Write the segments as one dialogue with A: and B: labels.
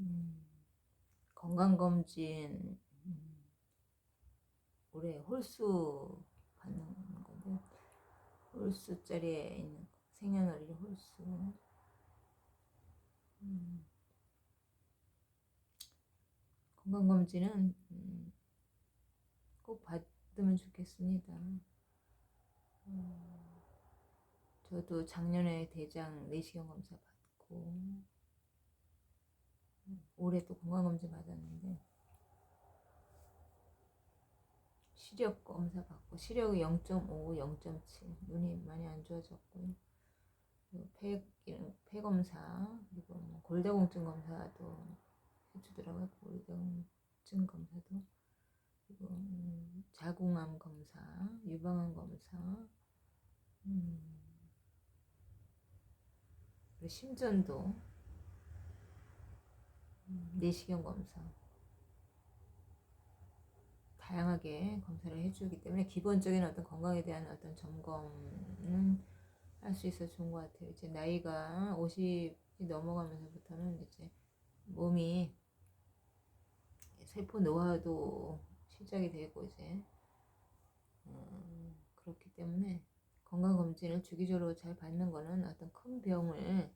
A: 음, 건강검진, 올해 홀수 받는 건데, 홀수짜리에 있는 생년월일 홀수. 건강검진은 꼭 받으면 좋겠습니다. 저도 작년에 대장 내시경 검사 받고, 올해 또 건강검진 받았는데, 시력 검사 받고, 시력이 0.5, 0.7, 눈이 많이 안 좋아졌고요. 폐 검사, 그리고 골다공증 검사도 해주더라고요. 골다공증 검사도. 그리고 자궁암 검사, 유방암 검사, 그리고 심전도, 내시경 검사, 다양하게 검사를 해주기 때문에 기본적인 어떤 건강에 대한 어떤 점검은 할 수 있어 좋은 것 같아요. 이제 나이가 50이 넘어가면서부터는 이제 몸이 세포 노화도 시작이 되고 이제 그렇기 때문에 건강검진을 주기적으로 잘 받는 거는 어떤 큰 병을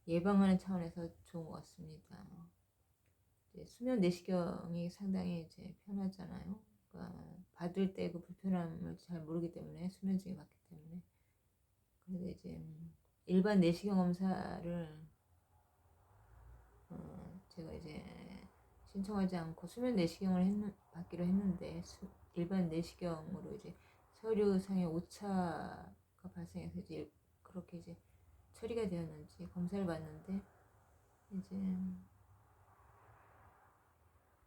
A: 예방하는 차원에서 좋은 것 같습니다. 이제 수면 내시경이 상당히 이제 편하잖아요. 그러니까 받을 때 그 불편함을 잘 모르기 때문에 수면증이 받기 때문에. 그래서 이제 일반 내시경 검사를 제가 이제 신청하지 않고 수면 내시경을 받기로 했는데 일반 내시경으로 이제 서류상의 오차가 발생해서 이제 그렇게 이제 처리가 되었는지 검사를 받는데 이제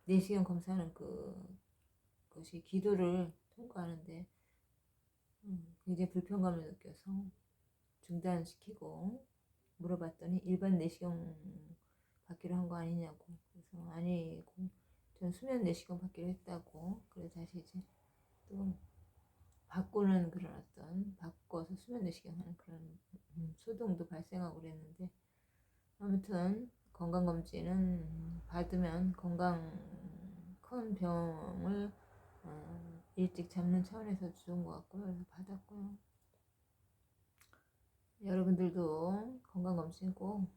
A: 내시경 검사는 그것이 기도를 통과하는데 굉장히 불편감을 느껴서 중단시키고 물어봤더니 일반 내시경 받기로 한 거 아니냐고. 그래서 아니고 전 수면 내시경 받기로 했다고. 그래서 다시 이제 또 바꾸는 그런 어떤 바꿔서 수면 내시경 하는 그런 소동도 발생하고 그랬는데 아무튼 건강검진은 받으면 큰 병을 일찍 잡는 차원에서 좋은 것 같고요. 그래서 받았고요. 여러분들도 건강검진 꼭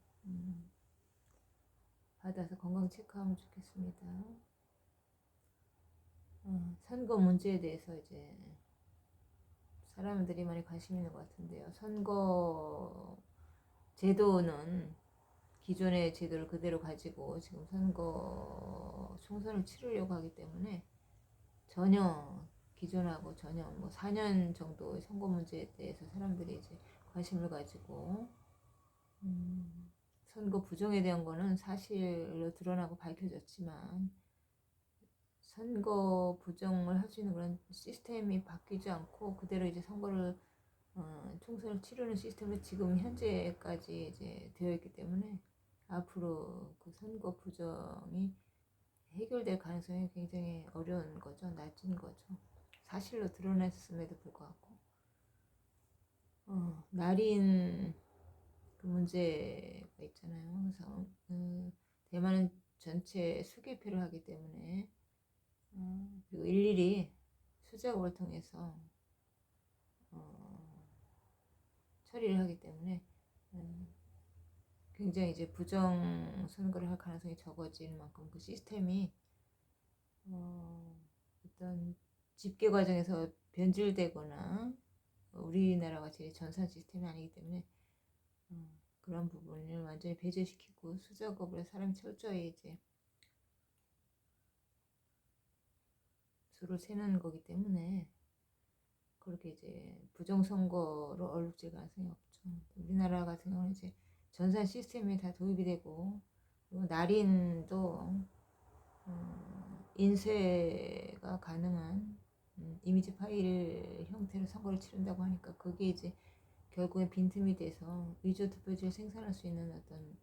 A: 받아서 건강 체크하면 좋겠습니다. 선거 문제에 대해서 이제 사람들이 많이 관심 있는 것 같은데요. 선거 제도는 기존의 제도를 그대로 가지고 지금 선거 총선을 치르려고 하기 때문에 전혀 기존하고 전혀 4년 정도 선거 문제에 대해서 사람들이 이제 관심을 가지고 선거 부정에 대한 거는 사실로 드러나고 밝혀졌지만 선거 부정을 할 수 있는 그런 시스템이 바뀌지 않고 그대로 이제 선거를 총선을 치르는 시스템이 지금 현재까지 이제 되어 있기 때문에 앞으로 그 선거 부정이 해결될 가능성이 굉장히 어려운 거죠. 낮은 거죠. 사실로 드러냈음에도 불구하고 날인 그 문제가 있잖아요. 그래서 대만은 전체 수개표를 하기 때문에 그리고 일일이 수작업을 통해서 처리를 하기 때문에 굉장히 이제 부정 선거를 할 가능성이 적어진 만큼 그 시스템이 어떤 집계 과정에서 변질되거나 우리나라가 제 전산 시스템이 아니기 때문에 그런 부분을 완전히 배제시키고 수작업을 사람이 철저히 이제 수를 세는 거기 때문에 그렇게 이제 부정선거로 얼룩질 가능성이 없죠. 우리나라 같은 경우는 이제 전산 시스템이 다 도입이 되고 그리고 날인도 인쇄가 가능한 이미지 파일 형태로 선거를 치른다고 하니까 그게 이제 결국엔 빈틈이 돼서 위조 투표지를 생산할 수 있는 어떤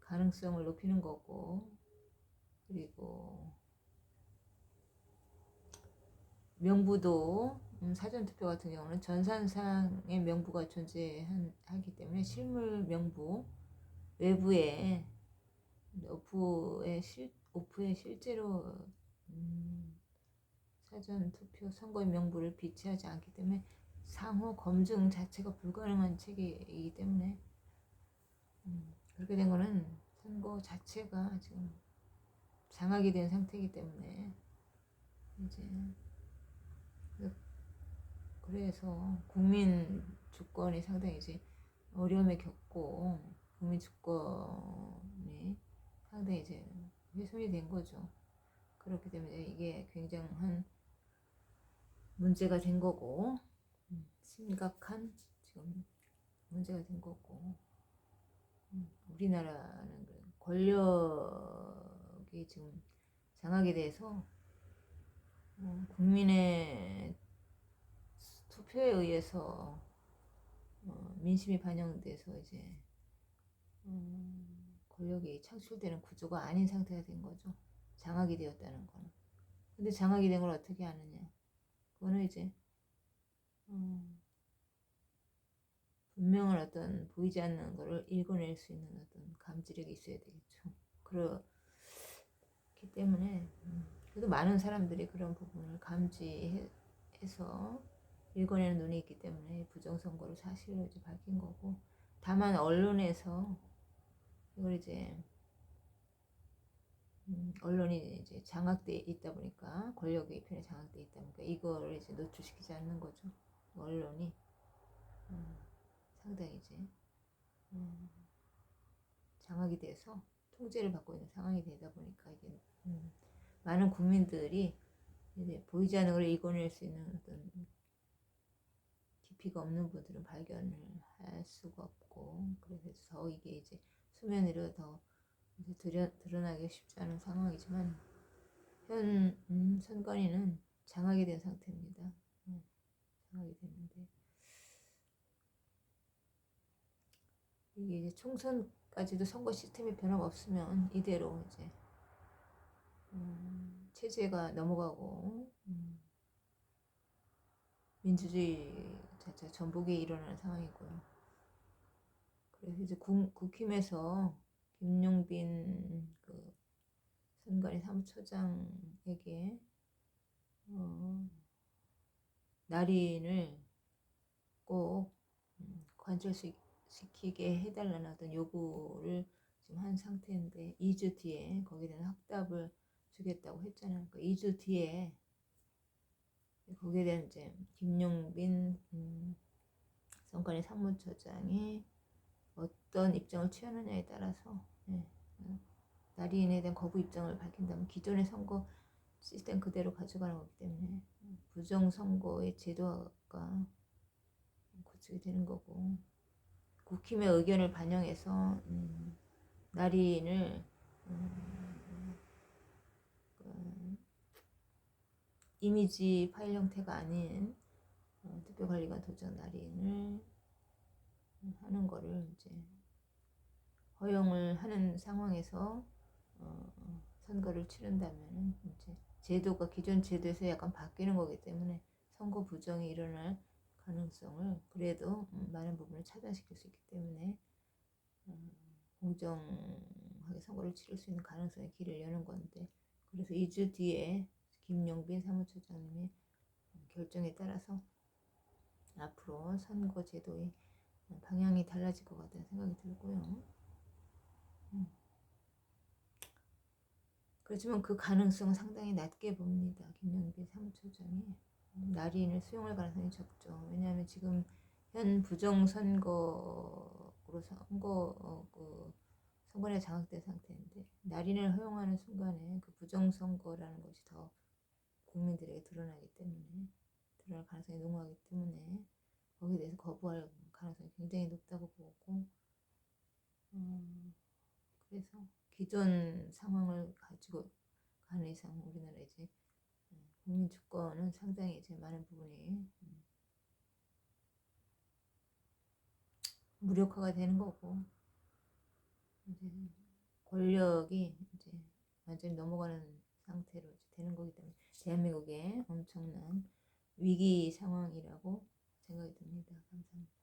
A: 가능성을 높이는 거고 그리고 명부도 사전투표 같은 경우는 전산상의 명부가 존재하기 때문에 실물 명부 외부에 오프에 실제로 사전 투표 선거의 명부를 비치하지 않기 때문에 상호 검증 자체가 불가능한 체계이기 때문에 그렇게 된 거는 선거 자체가 지금 장악이 된 상태이기 때문에 이제 그래서 국민 주권이 상당히 이제 어려움에 겪고 국민 주권이 상당히 이제 훼손이 된 거죠. 그렇기 때문에 이게 굉장한 문제가 된 거고 심각한 지금 문제가 된 거고 우리나라는 권력이 지금 장악이 돼서 국민의 투표에 의해서 민심이 반영돼서 이제 권력이 창출되는 구조가 아닌 상태가 된 거죠. 장악이 되었다는 거는. 근데 장악이 된 걸 어떻게 아느냐? 그거는 이제 분명한 어떤 보이지 않는 거를 읽어낼 수 있는 어떤 감지력이 있어야 되겠죠. 그렇기 때문에 그래도 많은 사람들이 그런 부분을 감지해서 읽어내는 눈이 있기 때문에 부정선거를 사실로 이제 밝힌 거고, 다만 언론에서 이걸 이제 언론이 이제 장악돼 있다 보니까, 권력의 편에 장악돼 있다 보니까 이걸 이제 노출시키지 않는 거죠. 언론이 상당히 이제 장악이 돼서 통제를 받고 있는 상황이 되다 보니까 이게 많은 국민들이 이제 보이지 않는 걸 읽어낼 수 있는 어떤 깊이가 없는 분들은 발견을 할 수가 없고, 그래서 더 이게 이제 수면 위로 더 이제 드러나기 쉽지 않은 상황이지만, 현 선관위는 장악이 된 상태입니다. 장악이 됐는데 이게 이제 총선까지도 선거 시스템이 변화가 없으면 이대로 이제 체제가 넘어가고 민주주의 자체 전복이 일어나는 상황이고요. 그래서 이제 국힘에서 김용빈 그 선관위 사무처장에게 날인을 꼭 관철시키게 해달라는 어떤 요구를 지금 한 상태인데, 2주 뒤에 거기에 대한 확답을 주겠다고 했잖아요. 그러니까 2주 뒤에 거기에 대한 이제 김용빈 선관위 사무처장이 어떤 입장을 취하느냐에 따라서 날인에 대한 거부 입장을 밝힌다면 기존의 선거 시스템 그대로 가져가는 거기 때문에 부정선거의 제도가 고치게 되는 거고, 국힘의 의견을 반영해서 날인을 이미지 파일 형태가 아닌 투표관리관 도장 날인을 하는 거를 이제 허용을 하는 상황에서 선거를 치른다면 이제 제도가 기존 제도에서 약간 바뀌는 거기 때문에 선거 부정이 일어날 가능성을 그래도 많은 부분을 차단시킬 수 있기 때문에 공정하게 선거를 치를 수 있는 가능성의 길을 여는 건데, 그래서 2주 뒤에 김용빈 사무처장님의 결정에 따라서 앞으로 선거 제도의 방향이 달라질 것 같다는 생각이 들고요. 그렇지만 그 가능성은 상당히 낮게 봅니다. 김용빈 사무처장이 날인을 수용할 가능성이 적죠. 왜냐하면 지금 현 부정선거로 선거에 장악된 상태인데, 날인을 허용하는 순간에 그 부정선거라는 것이 더 국민들에게 드러날 가능성이 농후하기 때문에 거기에 대해서 거부할 가능성이 굉장히 높다고 보고, 그래서 기존 상황을 가지고 가는 이상 우리나라 이제 국민 주권은 상당히 이제 많은 부분이 무력화가 되는 거고, 이제 권력이 이제 완전히 넘어가는 상태로 이제 되는 거기 때문에 대한민국의 엄청난 위기 상황이라고 생각이 듭니다. 감사합니다.